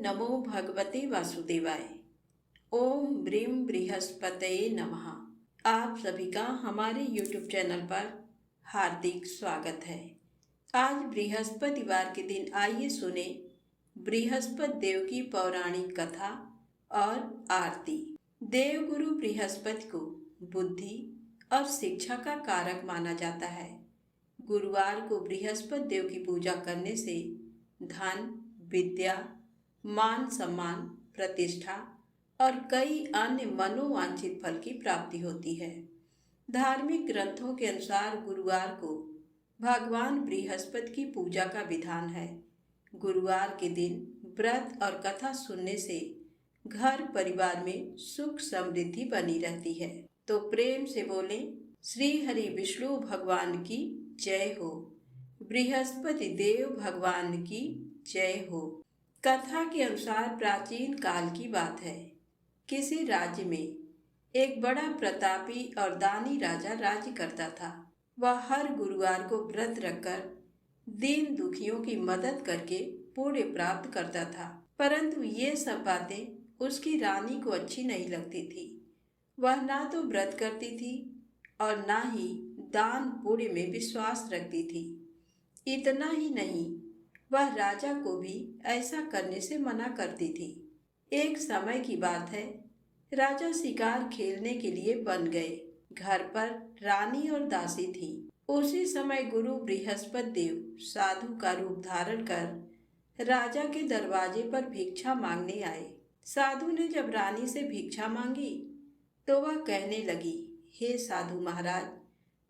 नमो भगवते वासुदेवाय। ओम ब्रीम बृहस्पतये नमः। आप सभी का हमारे YouTube चैनल पर हार्दिक स्वागत है। आज बृहस्पतिवार के दिन आइए सुने बृहस्पति देव की पौराणिक कथा और आरती। देवगुरु बृहस्पति को बुद्धि और शिक्षा का कारक माना जाता है। गुरुवार को बृहस्पति देव की पूजा करने से धन, विद्या, मान सम्मान, प्रतिष्ठा और कई अन्य मनोवांछित फल की प्राप्ति होती है। धार्मिक ग्रंथों के अनुसार गुरुवार को भगवान बृहस्पति की पूजा का विधान है। गुरुवार के दिन व्रत और कथा सुनने से घर परिवार में सुख समृद्धि बनी रहती है। तो प्रेम से बोलें, श्री हरि विष्णु भगवान की जय हो, बृहस्पति देव भगवान की जय हो। कथा के अनुसार प्राचीन काल की बात है। किसी राज्य में एक बड़ा प्रतापी और दानी राजा राज्य करता था। वह हर गुरुवार को व्रत रखकर दीन दुखियों की मदद करके पुण्य प्राप्त करता था। परंतु ये सब बातें उसकी रानी को अच्छी नहीं लगती थी। वह ना तो व्रत करती थी और ना ही दान पुण्य में विश्वास रखती थी। इतना ही नहीं, वह राजा को भी ऐसा करने से मना करती थी। एक समय की बात है, राजा शिकार खेलने के लिए बन गए। घर पर रानी और दासी थी। उसी समय गुरु बृहस्पति देव साधु का रूप धारण कर राजा के दरवाजे पर भिक्षा मांगने आए। साधु ने जब रानी से भिक्षा मांगी तो वह कहने लगी, हे साधु महाराज,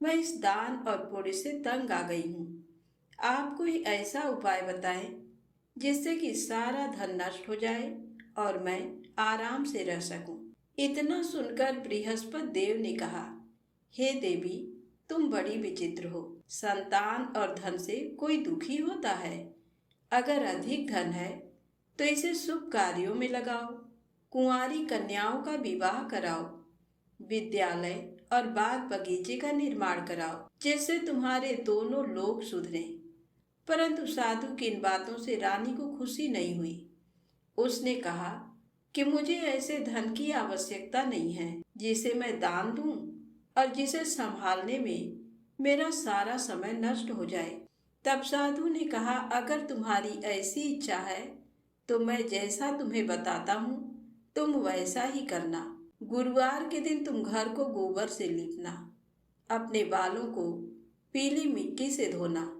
मैं इस दान और पुण्य से तंग आ गई हूँ। आप कोई ऐसा उपाय बताएं जिससे कि सारा धन नष्ट हो जाए और मैं आराम से रह सकूं। इतना सुनकर बृहस्पति देव ने कहा, हे देवी, तुम बड़ी विचित्र हो। संतान और धन से कोई दुखी होता है? अगर अधिक धन है तो इसे शुभ कार्यों में लगाओ, कुंवारी कन्याओं का विवाह कराओ, विद्यालय और बाग बगीचे का निर्माण कराओ, जिससे तुम्हारे दोनों लोग सुधरें। परंतु साधु की इन बातों से रानी को खुशी नहीं हुई। उसने कहा कि मुझे ऐसे धन की आवश्यकता नहीं है जिसे मैं दान दूं और जिसे संभालने में मेरा सारा समय नष्ट हो जाए। तब साधु ने कहा, अगर तुम्हारी ऐसी इच्छा है तो मैं जैसा तुम्हें बताता हूँ तुम वैसा ही करना। गुरुवार के दिन तुम घर को गोबर से लीपना, अपने बालों को पीली मिट्टी से धोना,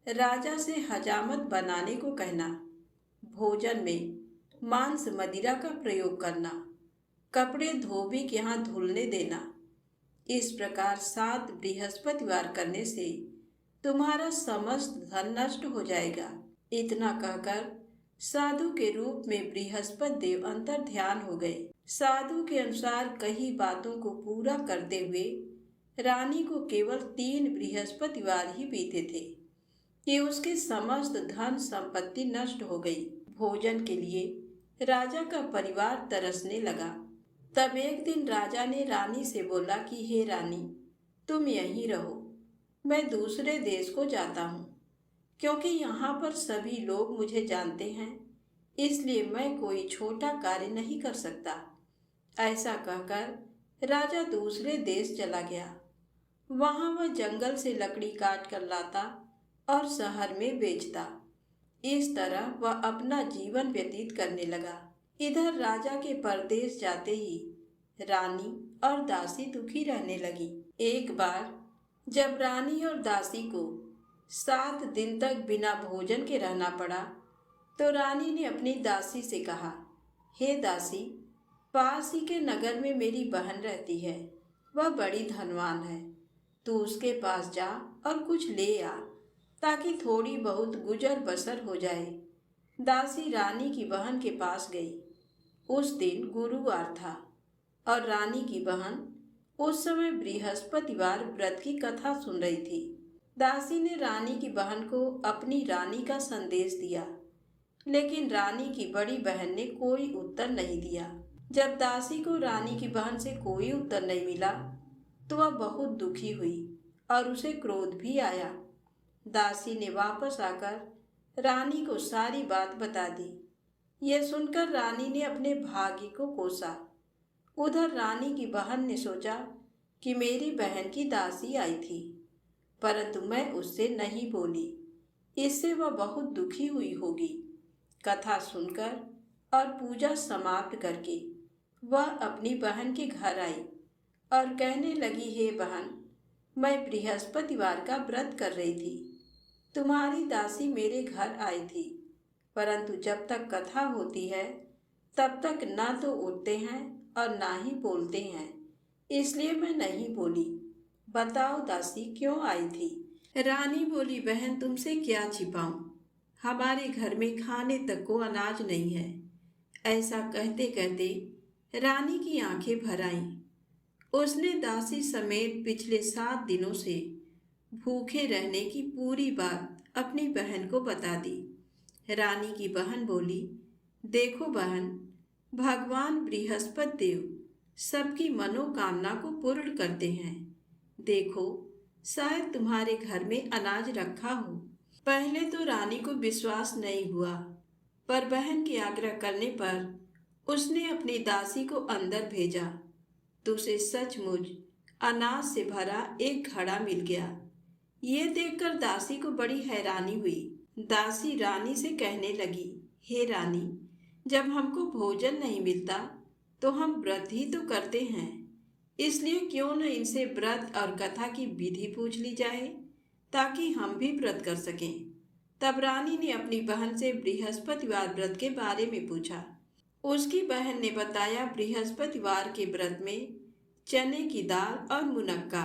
राजा से हजामत बनाने को कहना, भोजन में मांस मदिरा का प्रयोग करना, कपड़े धोबी के यहाँ धुलने देना। इस प्रकार 7 बृहस्पतिवार करने से तुम्हारा समस्त धन नष्ट हो जाएगा। इतना कहकर साधु के रूप में बृहस्पति देव अंतर ध्यान हो गए। साधु के अनुसार कई बातों को पूरा करते हुए रानी को केवल 3 बृहस्पतिवार ही बीते थे कि उसकी समस्त धन संपत्ति नष्ट हो गई। भोजन के लिए राजा का परिवार तरसने लगा। तब एक दिन राजा ने रानी से बोला कि हे रानी, तुम यहीं रहो, मैं दूसरे देश को जाता हूँ, क्योंकि यहाँ पर सभी लोग मुझे जानते हैं, इसलिए मैं कोई छोटा कार्य नहीं कर सकता। ऐसा कहकर राजा दूसरे देश चला गया। वहाँ वह जंगल से लकड़ी काट कर लाता और शहर में बेचता। इस तरह वह अपना जीवन व्यतीत करने लगा। इधर राजा के परदेश जाते ही रानी और दासी दुखी रहने लगी। एक बार जब रानी और दासी को 7 दिन तक बिना भोजन के रहना पड़ा तो रानी ने अपनी दासी से कहा, हे दासी, पास ही के नगर में मेरी बहन रहती है, वह बड़ी धनवान है, तू उसके पास जा और कुछ ले आ ताकि थोड़ी बहुत गुजर बसर हो जाए। दासी रानी की बहन के पास गई। उस दिन गुरुवार था और रानी की बहन उस समय बृहस्पतिवार व्रत की कथा सुन रही थी। दासी ने रानी की बहन को अपनी रानी का संदेश दिया, लेकिन रानी की बड़ी बहन ने कोई उत्तर नहीं दिया। जब दासी को रानी की बहन से कोई उत्तर नहीं मिला तो वह बहुत दुखी हुई और उसे क्रोध भी आया। दासी ने वापस आकर रानी को सारी बात बता दी। यह सुनकर रानी ने अपने भाग्य को कोसा। उधर रानी की बहन ने सोचा कि मेरी बहन की दासी आई थी, परंतु मैं उससे नहीं बोली, इससे वह बहुत दुखी हुई होगी। कथा सुनकर और पूजा समाप्त करके वह अपनी बहन के घर आई और कहने लगी, हे बहन, मैं बृहस्पतिवार का व्रत कर रही थी। तुम्हारी दासी मेरे घर आई थी, परंतु जब तक कथा होती है तब तक ना तो उठते हैं और ना ही बोलते हैं, इसलिए मैं नहीं बोली। बताओ दासी क्यों आई थी? रानी बोली, बहन तुमसे क्या छिपाऊं, हमारे घर में खाने तक को अनाज नहीं है। ऐसा कहते कहते रानी की आंखें भर आईं। उसने दासी समेत पिछले 7 दिनों से भूखे रहने की पूरी बात अपनी बहन को बता दी। रानी की बहन बोली, देखो बहन, भगवान बृहस्पति देव सबकी मनोकामना को पूर्ण करते हैं। देखो, शायद तुम्हारे घर में अनाज रखा हो। पहले तो रानी को विश्वास नहीं हुआ, पर बहन के आग्रह करने पर उसने अपनी दासी को अंदर भेजा तो उसे सचमुच अनाज से भरा एक घड़ा मिल गया। ये देखकर दासी को बड़ी हैरानी हुई। दासी रानी से कहने लगी, हे रानी, जब हमको भोजन नहीं मिलता तो हम व्रत ही तो करते हैं, इसलिए क्यों न इनसे व्रत और कथा की विधि पूछ ली जाए ताकि हम भी व्रत कर सकें। तब रानी ने अपनी बहन से बृहस्पतिवार व्रत के बारे में पूछा। उसकी बहन ने बताया, बृहस्पतिवार के व्रत में चने की दाल और मुनक्का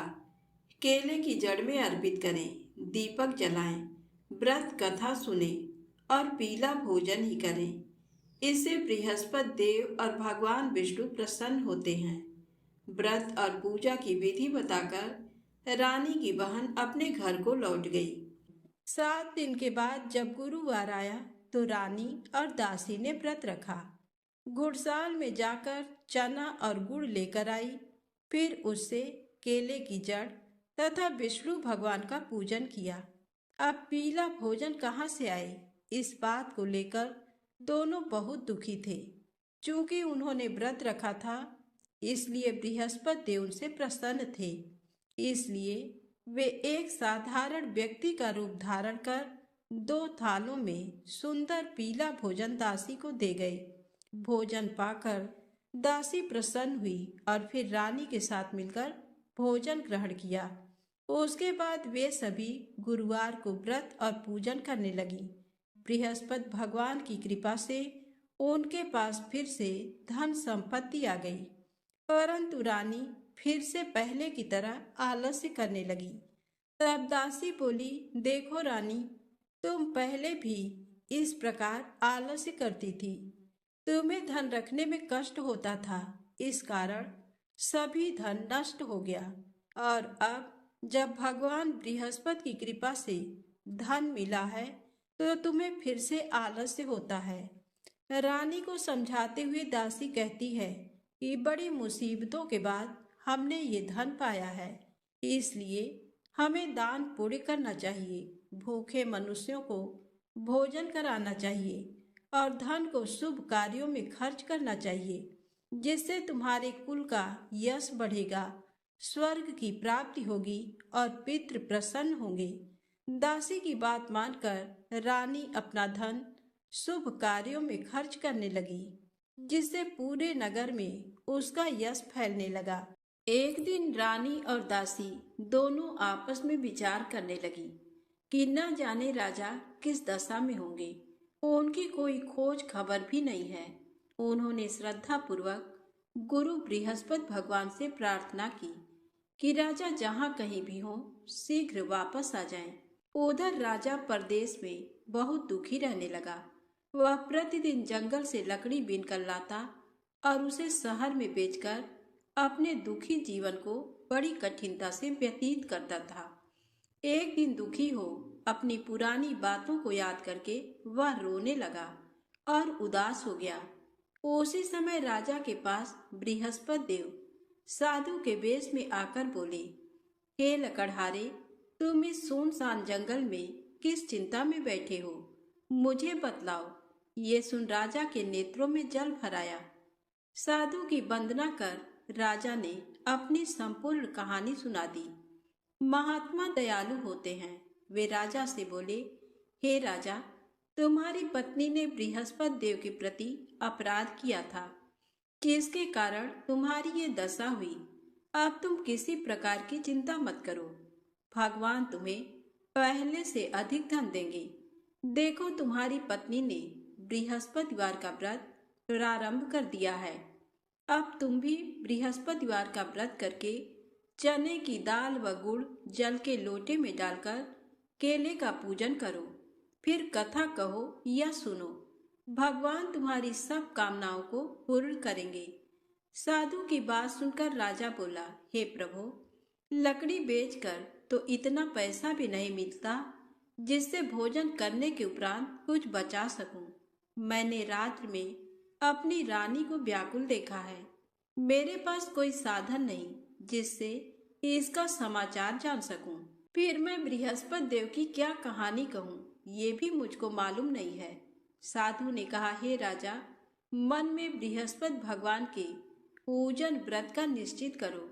केले की जड़ में अर्पित करें, दीपक जलाएं, व्रत कथा सुने और पीला भोजन ही करें। इससे बृहस्पति देव और भगवान विष्णु प्रसन्न होते हैं। व्रत और पूजा की विधि बताकर रानी की बहन अपने घर को लौट गई। 7 दिन के बाद जब गुरुवार आया तो रानी और दासी ने व्रत रखा। गुड़साल में जाकर चना और गुड़ लेकर आई, फिर उससे केले की जड़ तथा विष्णु भगवान का पूजन किया। अब पीला भोजन कहाँ से आए, इस बात को लेकर दोनों बहुत दुखी थे। चूंकि उन्होंने व्रत रखा था, इसलिए बृहस्पति देव उनसे प्रसन्न थे। इसलिए वे एक साधारण व्यक्ति का रूप धारण कर 2 थालों में सुंदर पीला भोजन दासी को दे गए। भोजन पाकर दासी प्रसन्न हुई और फिर रानी के साथ मिलकर भोजन ग्रहण किया। उसके बाद वे सभी गुरुवार को व्रत और पूजन करने लगी। बृहस्पति भगवान की कृपा से उनके पास फिर से धन संपत्ति आ गई, परंतु रानी फिर से पहले की तरह आलस्य करने लगी। तब दासी बोली, देखो रानी, तुम पहले भी इस प्रकार आलस्य करती थी। तुम्हें धन रखने में कष्ट होता था, इस कारण सभी धन नष्ट हो गया, और अब जब भगवान बृहस्पति की कृपा से धन मिला है तो तुम्हें फिर से आलस्य होता है। रानी को समझाते हुए दासी कहती है कि बड़ी मुसीबतों के बाद हमने ये धन पाया है, इसलिए हमें दान पुण्य करना चाहिए, भूखे मनुष्यों को भोजन कराना चाहिए और धन को शुभ कार्यों में खर्च करना चाहिए, जिससे तुम्हारे कुल का यश बढ़ेगा, स्वर्ग की प्राप्ति होगी और पितृ प्रसन्न होंगे। दासी की बात मानकर रानी अपना धन शुभ कार्यों में खर्च करने लगी, जिससे पूरे नगर में उसका यश फैलने लगा। एक दिन रानी और दासी दोनों आपस में विचार करने लगी कि न जाने राजा किस दशा में होंगे। उनकी कोई खोज खबर भी नहीं है। उन्होंने श्रद्धा पूर्वक गुरु बृहस्पति भगवान से प्रार्थना की कि राजा जहाँ कहीं भी हो शीघ्र वापस आ जाएं। उधर राजा परदेश में बहुत दुखी रहने लगा। वह प्रतिदिन जंगल से लकड़ी बीनकर लाता और उसे शहर में बेचकर अपने दुखी जीवन को बड़ी कठिनता से व्यतीत करता था। एक दिन दुखी हो अपनी पुरानी बातों को याद करके वह रोने लगा और उदास हो गया। उसी समय राजा के पास बृहस्पति देव साधु के वेश में आकर बोले, हे लकड़हारे, तुम इस सुनसान जंगल में किस चिंता में बैठे हो? मुझे बतलाओ, ये सुन राजा के नेत्रों में जल भर आया। साधु की वंदना कर राजा ने अपनी संपूर्ण कहानी सुना दी। महात्मा दयालु होते हैं। वे राजा से बोले, हे राजा, तुम्हारी पत्नी ने बृहस्पति देव के प्रति अपराध किया था, जिसके कारण तुम्हारी ये दशा हुई। अब तुम किसी प्रकार की चिंता मत करो, भगवान तुम्हें पहले से अधिक धन देंगे। देखो, तुम्हारी पत्नी ने बृहस्पतिवार का व्रत प्रारंभ कर दिया है। अब तुम भी बृहस्पतिवार का व्रत करके चने की दाल व गुड़ जल के लोटे में डालकर केले का पूजन करो, फिर कथा कहो या सुनो। भगवान तुम्हारी सब कामनाओं को पूर्ण करेंगे। साधु की बात सुनकर राजा बोला, हे प्रभु, लकड़ी बेचकर तो इतना पैसा भी नहीं मिलता जिससे भोजन करने के उपरांत कुछ बचा सकूं। मैंने रात्र में अपनी रानी को व्याकुल देखा है। मेरे पास कोई साधन नहीं जिससे इसका समाचार जान सकूं। फिर मैं बृहस्पति देव की क्या कहानी कहूं, ये भी मुझको मालूम नहीं है। साधु ने कहा, हे राजा, मन में बृहस्पति भगवान के पूजन व्रत का निश्चित करो।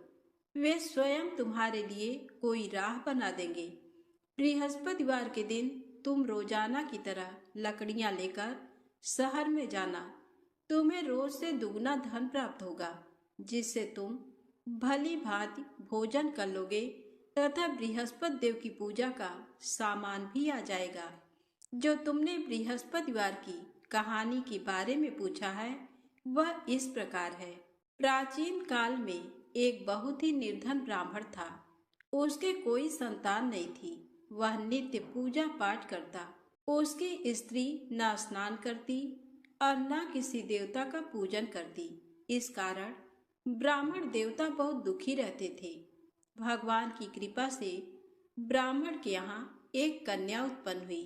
वे स्वयं तुम्हारे लिए कोई राह बना देंगे। बृहस्पतिवार के दिन तुम रोजाना की तरह लकड़ियां लेकर शहर में जाना। तुम्हें रोज से दुगना धन प्राप्त होगा, जिससे तुम भली भांति भोजन कर लोगे तथा बृहस्पति देव की पूजा का सामान भी आ जाएगा। जो तुमने बृहस्पतिवार की कहानी के बारे में पूछा है, वह इस प्रकार है। प्राचीन काल में एक बहुत ही निर्धन ब्राह्मण था। उसके कोई संतान नहीं थी। वह नित्य पूजा पाठ करता। उसकी स्त्री न स्नान करती और न किसी देवता का पूजन करती। इस कारण ब्राह्मण देवता बहुत दुखी रहते थे। भगवान की कृपा से ब्राह्मण के यहाँ एक कन्या उत्पन्न हुई।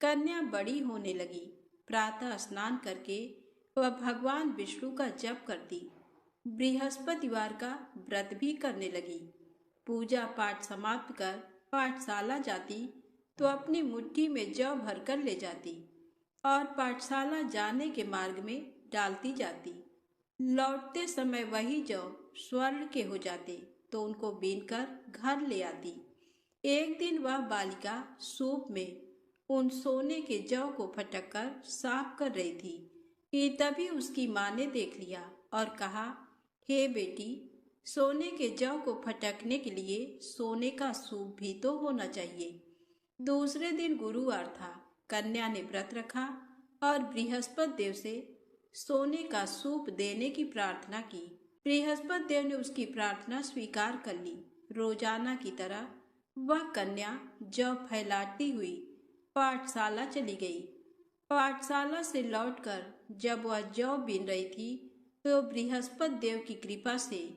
कन्या बड़ी होने लगी। प्रातः स्नान करके वह भगवान विष्णु का जप करती। बृहस्पतिवार का व्रत भी करने लगी। पूजा पाठ समाप्त कर पाठशाला जाती तो अपनी मुट्ठी में जौ भरकर ले जाती और पाठशाला जाने के मार्ग में डालती जाती। लौटते समय वही जौ स्वर्ण के हो जाते तो उनको बीनकर घर ले आती। एक दिन वह बालिका सूप में उन सोने के जौ को फटक कर साफ कर रही थी कि तभी उसकी माँ ने देख लिया और कहा, हे बेटी, सोने के जौ को फटकने के लिए सोने का सूप भी तो होना चाहिए। दूसरे दिन गुरुवार था। कन्या ने व्रत रखा और बृहस्पति देव से सोने का सूप देने की प्रार्थना की। बृहस्पति देव ने उसकी प्रार्थना स्वीकार कर ली। रोजाना की तरह वह कन्या जौ फैलाती हुई पाठशाला चली गई। पाठशाला से लौटकर जब वह जौ बीन रही थी तो बृहस्पति देव की कृपा से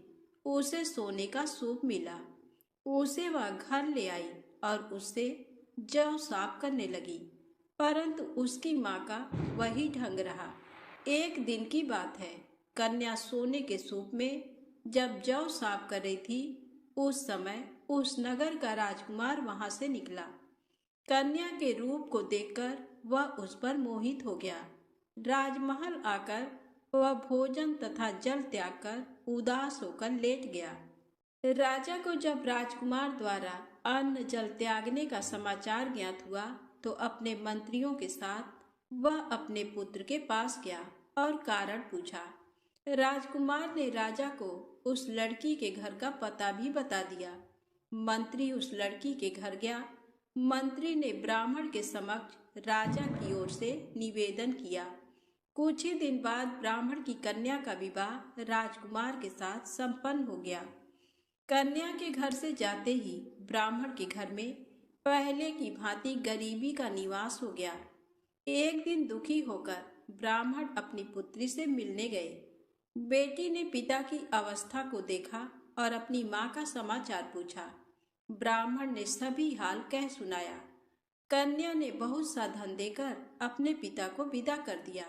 उसे सोने का सूप मिला। उसे वह घर ले आई और उससे जौ साफ करने लगी, परंतु उसकी माँ का वही ढंग रहा। एक दिन की बात है, कन्या सोने के सूप में जब जौ साफ कर रही थी, उस समय उस नगर का राजकुमार वहां से निकला। कन्या के रूप को देखकर वह उस पर मोहित हो गया। राजमहल आकर वह भोजन तथा जल त्याग कर उदास होकर लेट गया। राजा को जब राजकुमार द्वारा अन्न जल त्यागने का समाचार ज्ञात हुआ तो अपने मंत्रियों के साथ वह अपने पुत्र के पास गया और कारण पूछा। राजकुमार ने राजा को उस लड़की के घर का पता भी बता दिया। मंत्री उस लड़की के घर गया। मंत्री ने ब्राह्मण के समक्ष राजा की ओर से निवेदन किया। कुछ ही दिन बाद ब्राह्मण की कन्या का विवाह राजकुमार के साथ संपन्न हो गया। कन्या के घर से जाते ही ब्राह्मण के घर में पहले की भांति गरीबी का निवास हो गया। एक दिन दुखी होकर ब्राह्मण अपनी पुत्री से मिलने गए। बेटी ने पिता की अवस्था को देखा और अपनी माँ का समाचार पूछा। ब्राह्मण ने सभी हाल कह सुनाया। कन्या ने बहुत सा धन देकर अपने पिता को विदा कर दिया,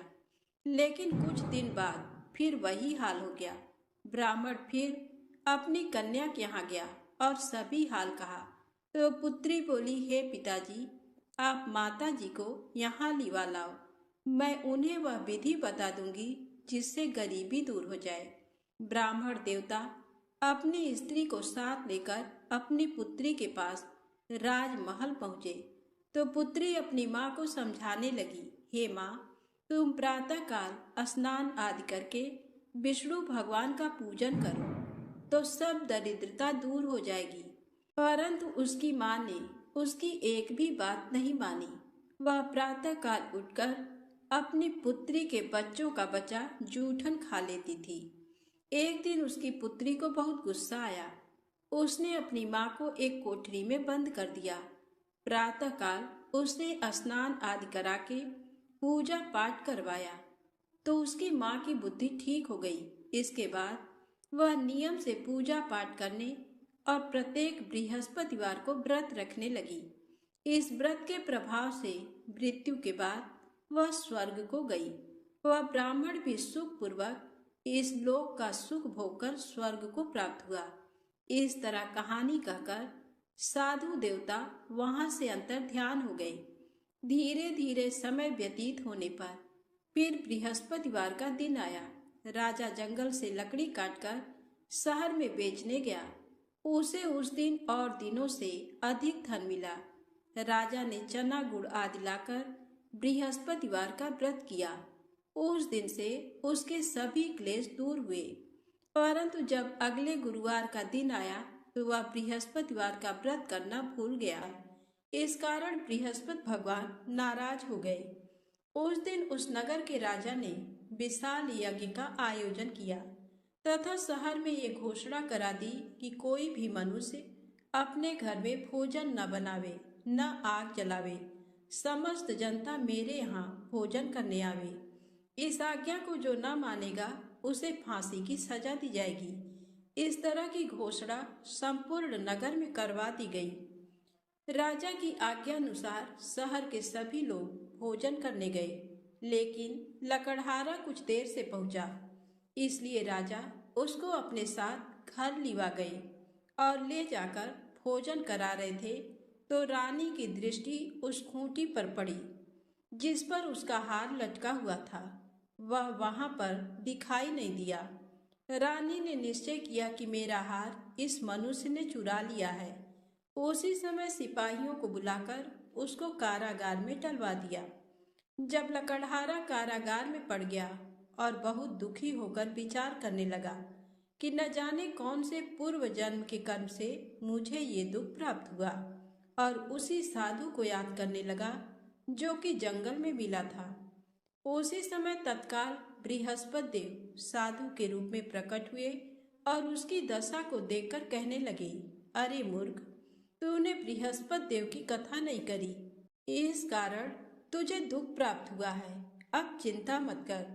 लेकिन कुछ दिन बाद फिर वही हाल हो गया। ब्राह्मण फिर अपनी कन्या के यहाँ गया और सभी हाल कहा तो पुत्री बोली, हे पिताजी, आप माता जी को यहाँ लिवा लाओ। मैं उन्हें वह विधि बता दूंगी जिससे गरीबी दूर हो जाए। ब्राह्मण देवता अपनी स्त्री को साथ लेकर अपनी पुत्री के पास राजमहल पहुंचे तो पुत्री अपनी माँ को समझाने लगी, हे माँ, तुम प्रातःकाल स्नान आदि करके विष्णु भगवान का पूजन करो तो सब दरिद्रता दूर हो जाएगी। परंतु उसकी माँ ने उसकी एक भी बात नहीं मानी। वह प्रातःकाल उठकर अपनी पुत्री के बच्चों का बचा जूठन खा लेती थी। एक दिन उसकी पुत्री को बहुत गुस्सा आया। उसने अपनी माँ को एक कोठरी में बंद कर दिया। प्रातःकाल उसने स्नान आदि करा के पूजा पाठ करवाया तो उसकी माँ की बुद्धि ठीक हो गई। इसके बाद वह नियम से पूजा पाठ करने और प्रत्येक बृहस्पतिवार को व्रत रखने लगी। इस व्रत के प्रभाव से मृत्यु के बाद वह स्वर्ग को गई। वह ब्राह्मण भी सुख पूर्वक इस लोक का सुख भोगकर स्वर्ग को प्राप्त हुआ। इस तरह कहानी कहकर साधु देवता वहां से अंतर ध्यान हो गए। धीरे धीरे समय व्यतीत होने पर फिर बृहस्पतिवार का दिन आया। राजा जंगल से लकड़ी काटकर शहर में बेचने गया। उसे उस दिन और दिनों से अधिक धन मिला। राजा ने चना गुड़ आदि लाकर बृहस्पतिवार का व्रत किया। उस दिन से उसके सभी क्लेश दूर हुए। परंतु जब अगले गुरुवार का दिन आया तो वह बृहस्पतिवार का व्रत करना भूल गया। इस कारण बृहस्पति भगवान नाराज हो गए। उस दिन उस नगर के राजा ने विशाल यज्ञ का आयोजन किया तथा शहर में ये घोषणा करा दी कि कोई भी मनुष्य अपने घर में भोजन न बनावे, न आग जलावे। समस्त जनता मेरे यहाँ भोजन करने आवे। इस आज्ञा को जो न मानेगा उसे फांसी की सजा दी जाएगी। इस तरह की घोषणा संपूर्ण नगर में करवा दी गई। राजा की आज्ञा अनुसार शहर के सभी लोग भोजन करने गए, लेकिन लकड़हारा कुछ देर से पहुंचा। इसलिए राजा उसको अपने साथ घर लिवा गए और ले जाकर भोजन करा रहे थे तो रानी की दृष्टि उस खूंटी पर पड़ी जिस पर उसका हार लटका हुआ था। वह वहां पर दिखाई नहीं दिया। रानी ने निश्चय किया कि मेरा हार इस मनुष्य ने चुरा लिया है। उसी समय सिपाहियों को बुलाकर उसको कारागार में डलवा दिया। जब लकड़हारा कारागार में पड़ गया और बहुत दुखी होकर विचार करने लगा कि न जाने कौन से पूर्व जन्म के कर्म से मुझे ये दुख प्राप्त हुआ, और उसी साधु को याद करने लगा जो कि जंगल में मिला था। उसी समय तत्काल बृहस्पति देव साधु के रूप में प्रकट हुए और उसकी दशा को देखकर कहने लगे, अरे मूर्ख, तूने बृहस्पति देव की कथा नहीं करी, इस कारण तुझे दुख प्राप्त हुआ है। अब चिंता मत कर।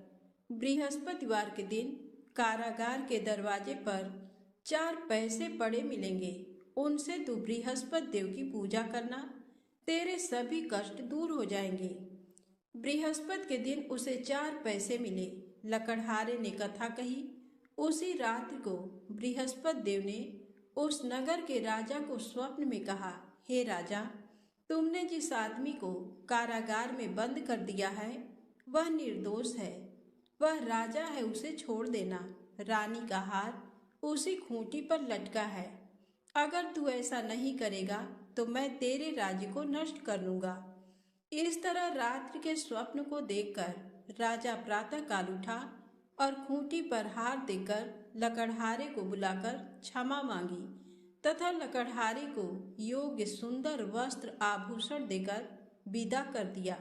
बृहस्पतिवार के दिन कारागार के दरवाजे पर 4 पैसे पड़े मिलेंगे। उनसे तू बृहस्पति देव की पूजा करना, तेरे सभी कष्ट दूर हो जाएंगे। बृहस्पति के दिन उसे 4 पैसे मिले। लकड़हारे ने कथा कही। उसी रात्रि को बृहस्पति देव ने उस नगर के राजा को स्वप्न में कहा, हे राजा, तुमने जिस आदमी को कारागार में बंद कर दिया है वह निर्दोष है। वह राजा है, उसे छोड़ देना। रानी का हार उसी खूंटी पर लटका है। अगर तू ऐसा नहीं करेगा तो मैं तेरे राज्य को नष्ट कर लूंगा। इस तरह रात्रि के स्वप्न को देखकर राजा प्रातःकाल उठा और खूंटी पर हार देकर लकड़हारे को बुलाकर क्षमा मांगी तथा लकड़हारे को योग्य सुंदर वस्त्र आभूषण देकर विदा कर दिया।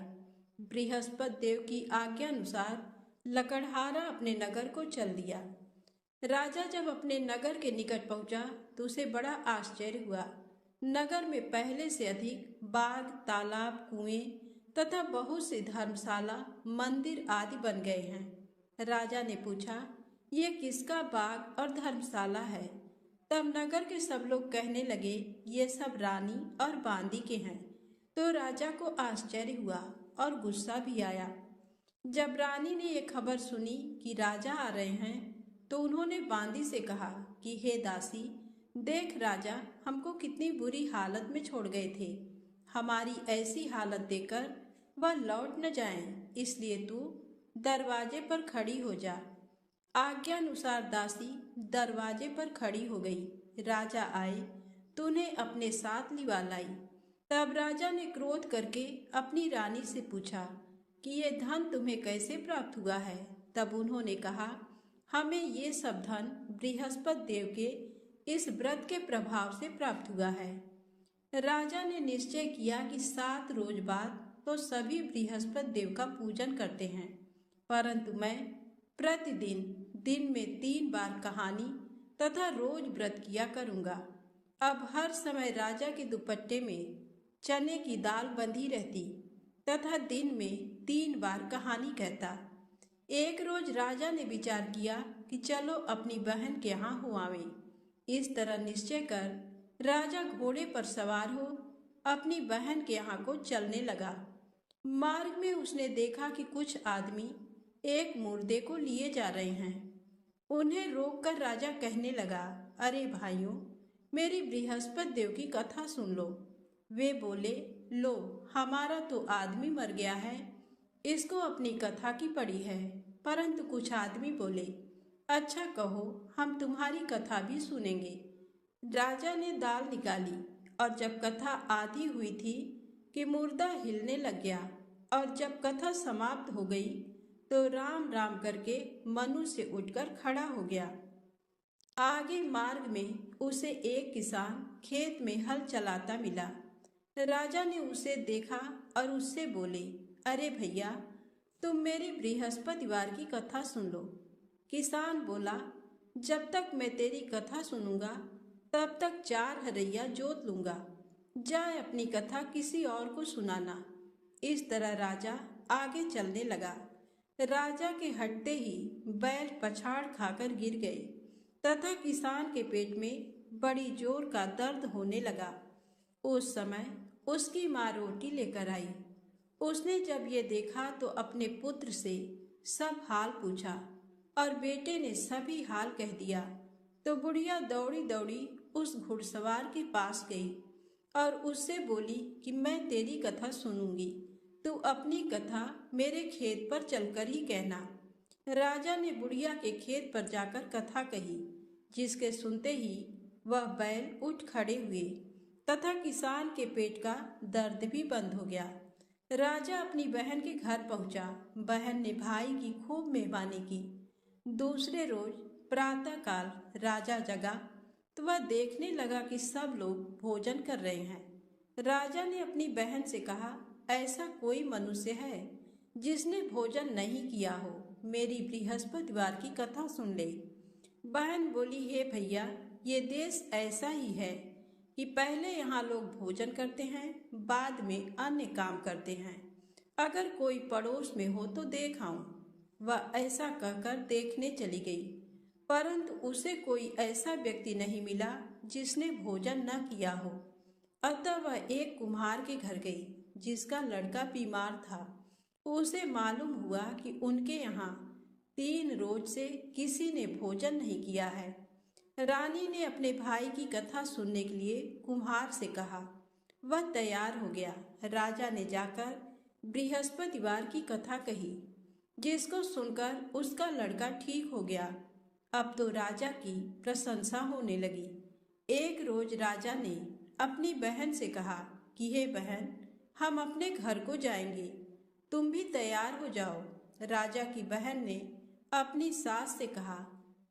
बृहस्पति देव की आज्ञा अनुसार लकड़हारा अपने नगर को चल दिया। राजा जब अपने नगर के निकट पहुंचा तो उसे बड़ा आश्चर्य हुआ। नगर में पहले से अधिक बाग, तालाब, कुएं तथा बहुत सी धर्मशाला, मंदिर आदि बन गए हैं। राजा ने पूछा, ये किसका बाग और धर्मशाला है? तब नगर के सब लोग कहने लगे, ये सब रानी और बांदी के हैं। तो राजा को आश्चर्य हुआ और गुस्सा भी आया। जब रानी ने ये खबर सुनी कि राजा आ रहे हैं तो उन्होंने बांदी से कहा कि हे दासी, देख राजा हमको कितनी बुरी हालत में छोड़ गए थे। हमारी ऐसी हालत देखकर वह लौट न जाएं। इसलिए तू दरवाजे पर खड़ी हो जा। आज्ञानुसार दासी दरवाजे पर खड़ी हो गई। राजा आए तो उन्हें अपने साथ लिवा लाई। तब राजा ने क्रोध करके अपनी रानी से पूछा कि ये धन तुम्हें कैसे प्राप्त हुआ है। तब उन्होंने कहा, हमें ये सब धन बृहस्पति देव के इस व्रत के प्रभाव से प्राप्त हुआ है। राजा ने निश्चय किया कि 7 रोज बाद तो सभी बृहस्पति देव का पूजन करते हैं, परंतु मैं प्रतिदिन दिन में 3 बार कहानी तथा रोज व्रत किया करूँगा। अब हर समय राजा के दुपट्टे में चने की दाल बंधी रहती तथा दिन में 3 बार कहानी कहता। एक रोज राजा ने विचार किया कि चलो अपनी बहन के यहाँ हो आवें। इस तरह निश्चय कर राजा घोड़े पर सवार हो अपनी बहन के यहाँ को चलने लगा। मार्ग में उसने देखा कि कुछ आदमी एक मुर्दे को लिए जा रहे हैं। उन्हें रोककर राजा कहने लगा, अरे भाइयों, मेरी बृहस्पति देव की कथा सुन लो। वे बोले, लो, हमारा तो आदमी मर गया है, इसको अपनी कथा की पड़ी है। परंतु कुछ आदमी बोले, अच्छा कहो, हम तुम्हारी कथा भी सुनेंगे। राजा ने दाल निकाली और जब कथा आधी हुई थी कि मुर्दा हिलने लग गया, और जब कथा समाप्त हो गई तो राम राम करके मनुष्य उठकर खड़ा हो गया। आगे मार्ग में उसे एक किसान खेत में हल चलाता मिला। राजा ने उसे देखा और उससे बोले, अरे भैया, तुम मेरी बृहस्पतिवार की कथा सुन लो। किसान बोला, जब तक मैं तेरी कथा सुनूंगा तब तक 4 हरैया जोत लूंगा। जाए अपनी कथा किसी और को सुनाना। इस तरह राजा आगे चलने लगा। राजा के हटते ही बैल पछाड़ खाकर गिर गए तथा किसान के पेट में बड़ी जोर का दर्द होने लगा। उस समय उसकी माँ रोटी लेकर आई। उसने जब ये देखा तो अपने पुत्र से सब हाल पूछा और बेटे ने सभी हाल कह दिया। तो बुढ़िया दौड़ी दौड़ी उस घुड़सवार के पास गई और उससे बोली कि मैं तेरी कथा सुनूंगी, तू अपनी कथा मेरे खेत पर चलकर ही कहना। राजा ने बुढ़िया के खेत पर जाकर कथा कही, जिसके सुनते ही वह बैल उठ खड़े हुए तथा किसान के पेट का दर्द भी बंद हो गया। राजा अपनी बहन के घर पहुंचा। बहन ने भाई की खूब मेहमानी की। दूसरे रोज प्रातःकाल राजा जगा तो वह देखने लगा कि सब लोग भोजन कर रहे हैं। राजा ने अपनी बहन से कहा, ऐसा कोई मनुष्य है जिसने भोजन नहीं किया हो, मेरी बृहस्पतिवार की कथा सुन ले। बहन बोली, हे भैया, ये देश ऐसा ही है कि पहले यहाँ लोग भोजन करते हैं, बाद में अन्य काम करते हैं। अगर कोई पड़ोस में हो तो देख आऊं। वह ऐसा कहकर देखने चली गई, परंतु उसे कोई ऐसा व्यक्ति नहीं मिला जिसने भोजन न किया हो। अतः वह एक कुम्हार के घर गई जिसका लड़का बीमार था। उसे मालूम हुआ कि उनके यहाँ 3 रोज से किसी ने भोजन नहीं किया है। रानी ने अपने भाई की कथा सुनने के लिए कुम्हार से कहा। वह तैयार हो गया। राजा ने जाकर बृहस्पतिवार की कथा कही, जिसको सुनकर उसका लड़का ठीक हो गया। अब तो राजा की प्रशंसा होने लगी। एक रोज राजा ने अपनी बहन से कहा कि हे बहन, हम अपने घर को जाएंगे, तुम भी तैयार हो जाओ। राजा की बहन ने अपनी सास से कहा।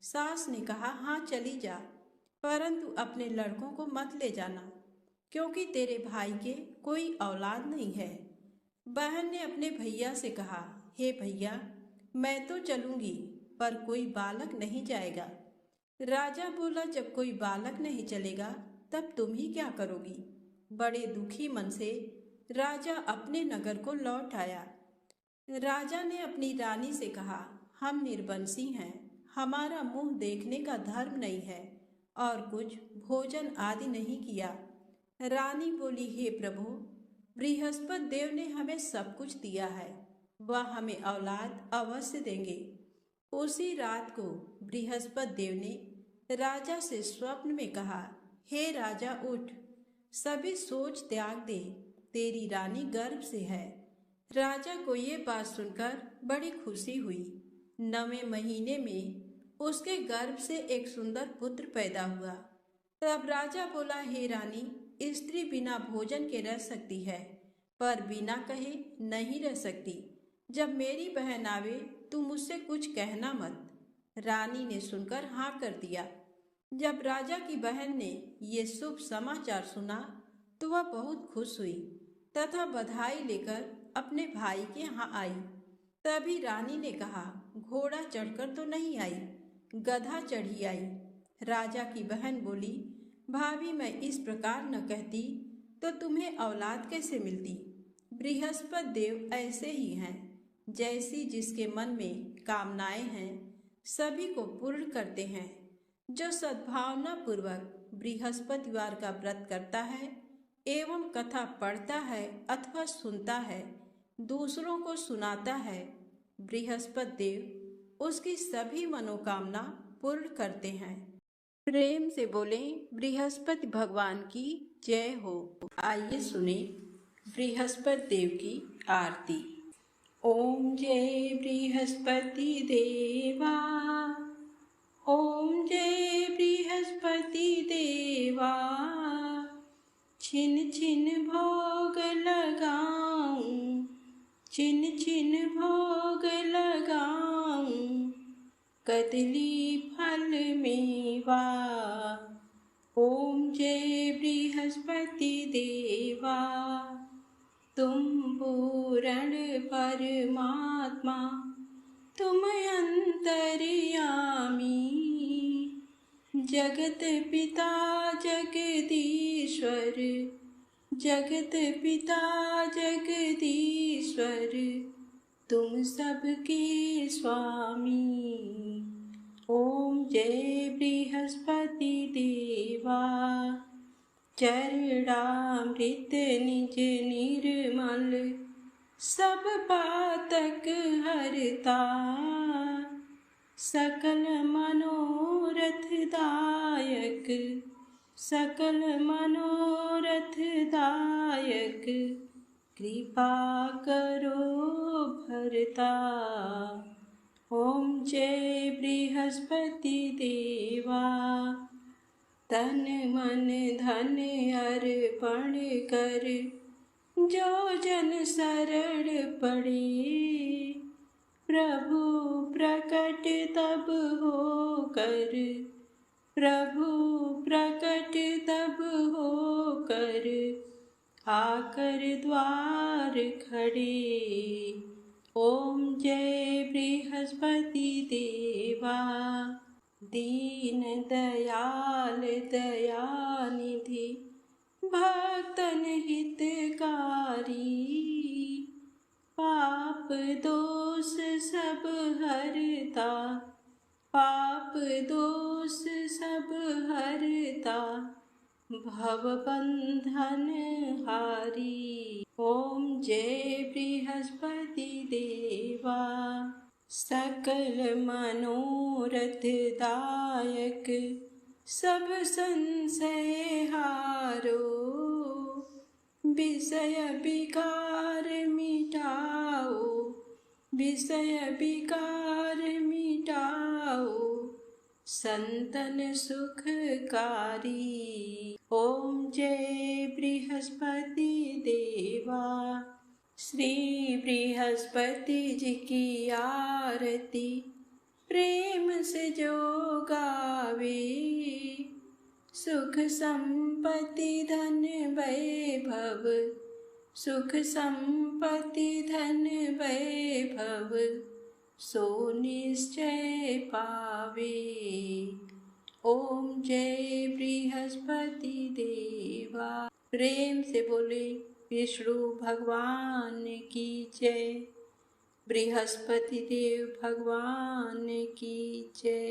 सास ने कहा, हाँ चली जा, परंतु अपने लड़कों को मत ले जाना, क्योंकि तेरे भाई के कोई औलाद नहीं है। बहन ने अपने भैया से कहा, हे भैया, मैं तो चलूंगी, पर कोई बालक नहीं जाएगा। राजा बोला, जब कोई बालक नहीं चलेगा तब तुम ही क्या करोगी। बड़े दुखी मन से राजा अपने नगर को लौट आया। राजा ने अपनी रानी से कहा, हम निर्वंशी हैं, हमारा मुंह देखने का धर्म नहीं है और कुछ भोजन आदि नहीं किया। रानी बोली, हे प्रभु, बृहस्पति देव ने हमें सब कुछ दिया है, वह हमें औलाद अवश्य देंगे। उसी रात को बृहस्पति देव ने राजा से स्वप्न में कहा, हे राजा, उठ, सभी सोच त्याग दे, तेरी रानी गर्भ से है। राजा को ये बात सुनकर बड़ी खुशी हुई। 9वें महीने में उसके गर्भ से एक सुंदर पुत्र पैदा हुआ। तब राजा बोला, हे रानी, स्त्री बिना भोजन के रह सकती है, पर बिना कहे नहीं रह सकती। जब मेरी बहन आवे तू मुझसे कुछ कहना मत। रानी ने सुनकर हाँ कर दिया। जब राजा की बहन ने ये शुभ समाचार सुना तो वह बहुत खुश हुई तथा बधाई लेकर अपने भाई के यहाँ आई। तभी रानी ने कहा, घोड़ा चढ़कर तो नहीं आई, गधा चढ़ी आई। राजा की बहन बोली, भाभी, मैं इस प्रकार न कहती तो तुम्हें औलाद कैसे मिलती। बृहस्पति देव ऐसे ही हैं, जैसी जिसके मन में कामनाएं हैं सभी को पूर्ण करते हैं। जो सद्भावना पूर्वक बृहस्पतिवार का व्रत करता है एवं कथा पढ़ता है अथवा सुनता है, दूसरों को सुनाता है, बृहस्पति देव उसकी सभी मनोकामना पूर्ण करते हैं। प्रेम से बोले बृहस्पति भगवान की जय हो। आइए सुने बृहस्पति देव की आरती। ओम जय बृहस्पति देवा, ओम जय बृहस्पति देवा। छिन छिन भोग लगाऊं, छिन छिन भोग लगाऊं, कदली फल मेवा। ओम जय बृहस्पति देवा, तुम पूर्ण परमात्मा, तुम अंतर्यामी, जगत पिता जगदीश्वर, जगत पिता जगदीश्वर, तुम सबके स्वामी। ओम जय बृहस्पति देवा, चरणामृत निज निर्मल, सब पातक हरता, सकल मनोरथ दायक, सकल मनोरथ दायक, कृपा करो भरता। ओम जय बृहस्पति देवा, तन मन धन अर्पण कर, जो जन शरण पड़े, प्रभु प्रकट तब होकर, प्रभु प्रकट तब होकर, आकर द्वार खड़े। ओम जय बृहस्पति देवा, दीन दयाल दयानिधि, भक्तन हितकारी, पाप दोष सब हरता, पाप दोष सब हरता, भव बंधन हारी। ओम जय बृहस्पति देवा, सकल मनोरथ दायक, सब संशय हारो, विषय विकार मिटाओ, विषय विकार मिटाओ, संतन सुखकारी। ओम जय बृहस्पति देवा, श्री बृहस्पति जी की आरती प्रेम से जो गावे, सुख संपत्ति धन वैभव, सुख संपत्ति धन वैभव, सो निश्चय पावे। ओम जय बृहस्पति देवा। प्रेम से बोले विष्णु भगवान की जय, बृहस्पति देव भगवान की जय।